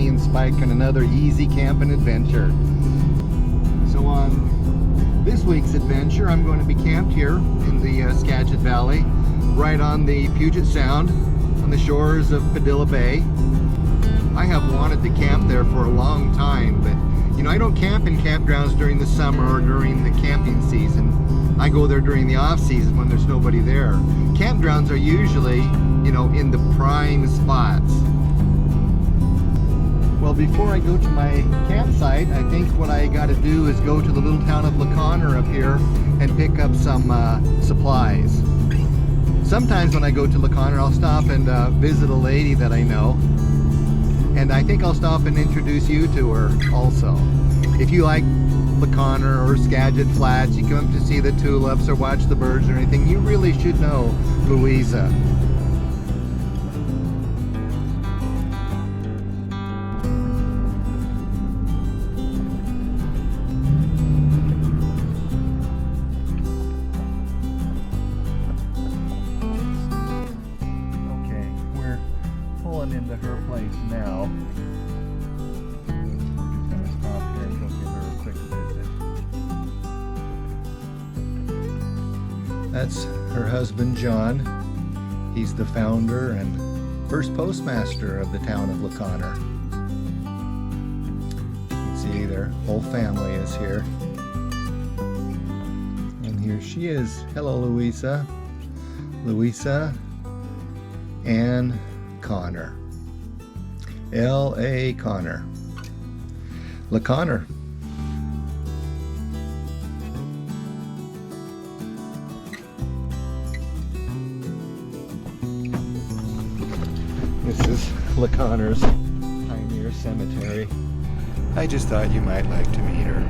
me and Spike on another easy camping adventure. So on this week's adventure, I'm going to be camped here in the Skagit Valley, right on the Puget Sound, on the shores of Padilla Bay. I have wanted to camp there for a long time, but you know, I don't camp in campgrounds during the summer or during the camping season. I go there during the off season when there's nobody there. Campgrounds are usually, you know, in the prime spots. Well, before I go to my campsite, I think what I got to do is go to the little town of LaConner up here and pick up some supplies. Sometimes when I go to LaConner, I'll stop and visit a lady that I know. And I think I'll stop and introduce you to her also. If you like LaConner or Skagit Flats, you come to see the tulips or watch the birds or anything, you really should know Louisa. Okay, we're pulling into her place now. That's her husband, John. He's the founder and first postmaster of the town of LaConner. You can see their whole family is here. And here she is. Hello, Louisa. Louisa Ann Connor. L.A. Connor. LaConner. This is LaConner's Pioneer Cemetery. I just thought you might like to meet her.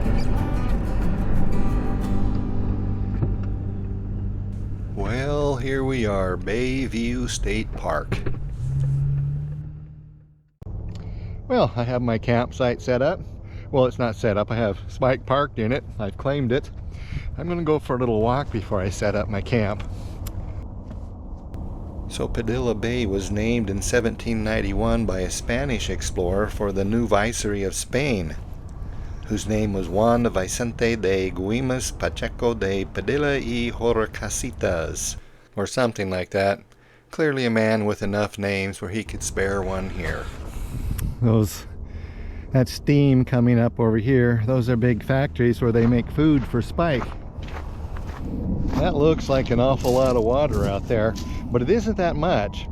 Well, here we are, Bayview State Park. Well, I have my campsite set up. Well, it's not set up. I have Spike parked in it. I've claimed it. I'm going to go for a little walk before I set up my camp. So Padilla Bay was named in 1791 by a Spanish explorer for the new viceroy of Spain, whose name was Juan Vicente de Güemes Pacheco de Padilla y Horcasitas, or something like that. Clearly a man with enough names where he could spare one here. That steam coming up over here, those are big factories where they make food for Spike. That looks like an awful lot of water out there, but it isn't that much.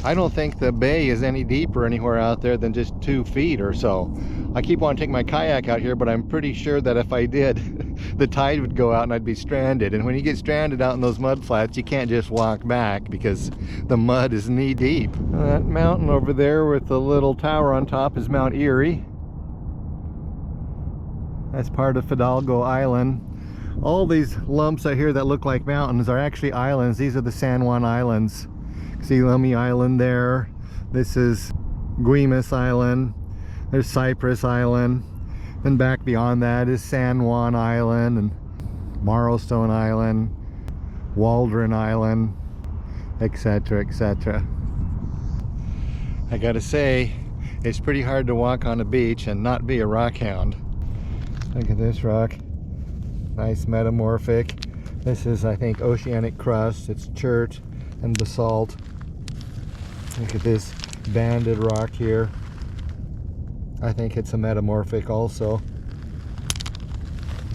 I don't think the bay is any deeper anywhere out there than just 2 feet or so. I keep wanting to take my kayak out here, but I'm pretty sure that if I did, the tide would go out and I'd be stranded. And when you get stranded out in those mud flats, you can't just walk back because the mud is knee deep. That mountain over there with the little tower on top is Mount Erie. That's part of Fidalgo Island. All these lumps out here that look like mountains are actually islands. These are the San Juan Islands. See Lummi Island there. This is Güemes Island. There's Cypress Island. Then back beyond that is San Juan Island and Marrowstone Island, Waldron Island, etc., etc. I gotta say, it's pretty hard to walk on a beach and not be a rock hound. Look at this rock. Nice metamorphic. This is, I think, oceanic crust. It's chert and basalt. Look at this banded rock here. I think it's a metamorphic also.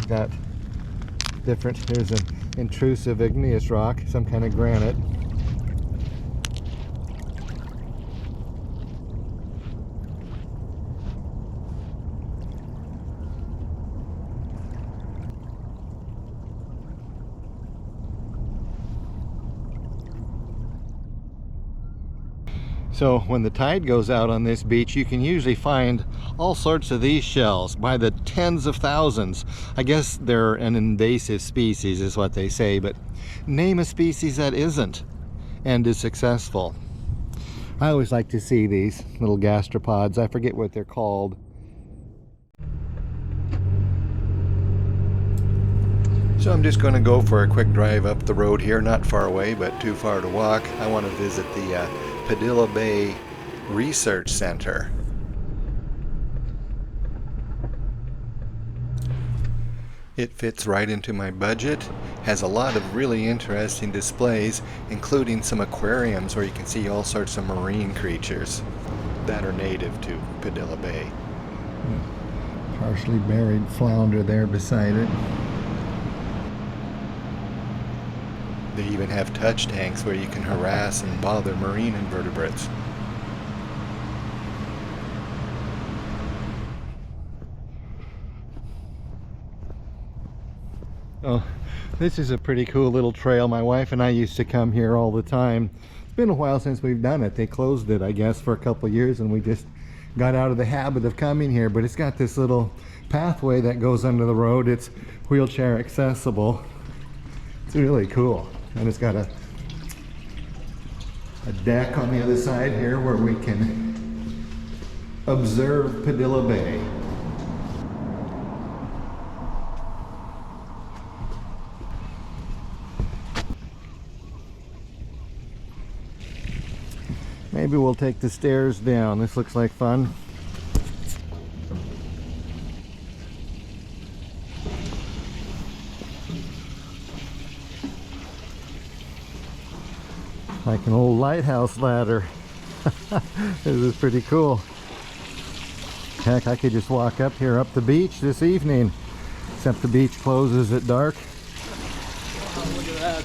Got different, here's an intrusive igneous rock, some kind of granite. So when the tide goes out on this beach, you can usually find all sorts of these shells by the tens of thousands. I guess they're an invasive species is what they say, but name a species that isn't and is successful. I always like to see these little gastropods. I forget what they're called. So I'm just going to go for a quick drive up the road here, not far away, but too far to walk. I want to visit the Padilla Bay Research Center. It fits right into my budget, has a lot of really interesting displays, including some aquariums where you can see all sorts of marine creatures that are native to Padilla Bay. Partially buried flounder there beside it. They even have touch tanks where you can harass and bother marine invertebrates. Oh, this is a pretty cool little trail. My wife and I used to come here all the time. It's been a while since we've done it. They closed it, I guess, for a couple of years, and we just got out of the habit of coming here. But it's got this little pathway that goes under the road. It's wheelchair accessible. It's really cool. And it's got a deck on the other side here where we can observe Padilla Bay. Maybe we'll take the stairs down. This looks like fun. Like an old lighthouse ladder. This is pretty cool. Heck, I could just walk up here up the beach this evening. Except the beach closes at dark. Wow, look at that.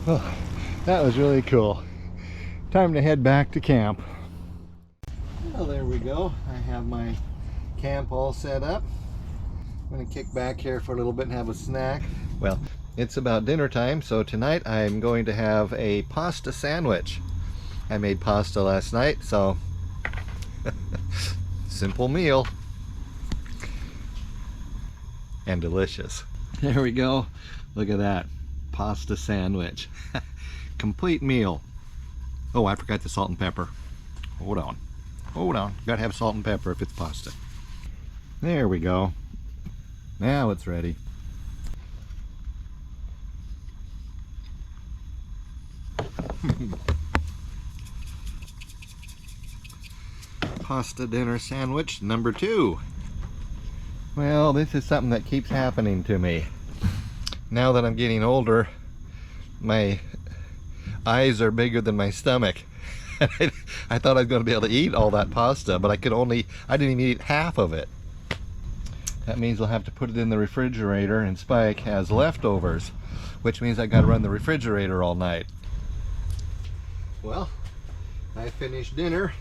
Oh, that was really cool. Time to head back to camp. Well, there we go. I have my camp all set up. I'm going to kick back here for a little bit and have a snack. Well, it's about dinner time, so tonight I'm going to have a pasta sandwich. I made pasta last night, so simple meal. And delicious. There we go. Look at that. Pasta sandwich. Complete meal. Oh, I forgot the salt and pepper. Hold on. Hold on. Gotta have salt and pepper if it's pasta. There we go. Now it's ready. Pasta dinner sandwich number 2. Well, this is something that keeps happening to me. Now that I'm getting older, my eyes are bigger than my stomach. I thought I was going to be able to eat all that pasta, but I didn't even eat half of it. That means I'll have to put it in the refrigerator, and Spike has leftovers, which means I got to run the refrigerator all night. Well, I finished dinner.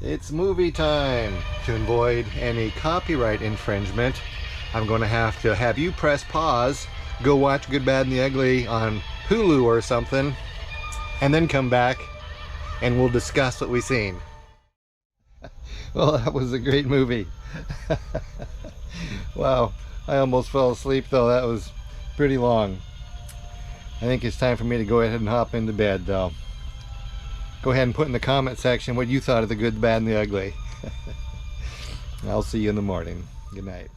It's movie time. To avoid any copyright infringement, I'm going to have you press pause, go watch Good, Bad, and the Ugly on Hulu or something, and then come back and we'll discuss what we've seen. Well, that was a great movie. Wow, I almost fell asleep though. That was pretty long. I think it's time for me to go ahead and hop into bed though. Go ahead and put in the comment section what you thought of the Good, the Bad, and the Ugly. I'll see you in the morning. Good night.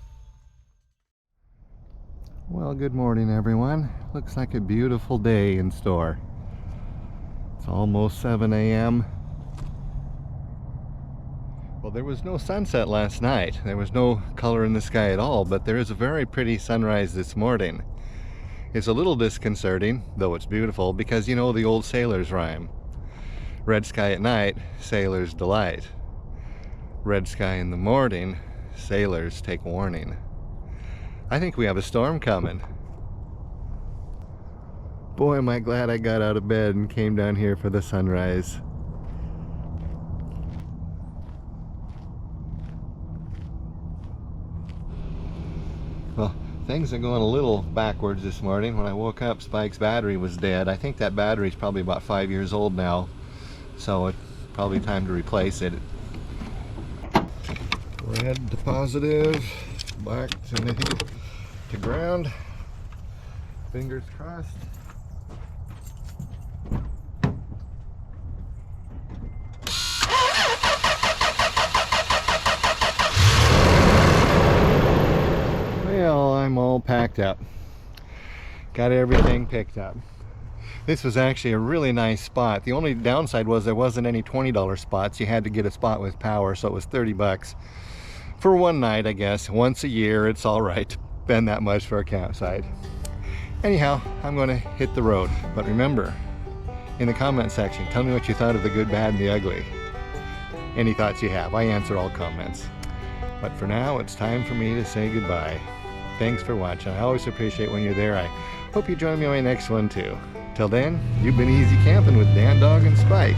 Well, good morning everyone. Looks like a beautiful day in store. It's almost 7 a.m. Well, there was no sunset last night. There was no color in the sky at all, but there is a very pretty sunrise this morning. It's a little disconcerting, though it's beautiful, because you know the old sailor's rhyme. Red sky at night, sailor's delight. Red sky in the morning, sailors take warning. I think we have a storm coming. Boy, am I glad I got out of bed and came down here for the sunrise. Well, things are going a little backwards this morning. When I woke up, Spike's battery was dead. I think that battery's probably about 5 years old now, so it's probably time to replace it. Red to positive, black to ground. Fingers crossed. Well, I'm all packed up. Got everything picked up. This was actually a really nice spot. The only downside was there wasn't any $20 spots. You had to get a spot with power, so it was 30 bucks for one night, I guess. Once a year, it's all right to spend that much for a campsite. Anyhow, I'm going to hit the road. But remember, in the comment section, tell me what you thought of the good, bad, and the ugly. Any thoughts you have. I answer all comments. But for now, it's time for me to say goodbye. Thanks for watching. I always appreciate when you're there. I hope you join me on my next one too. Till then, you've been easy camping with Dan Dog and Spike.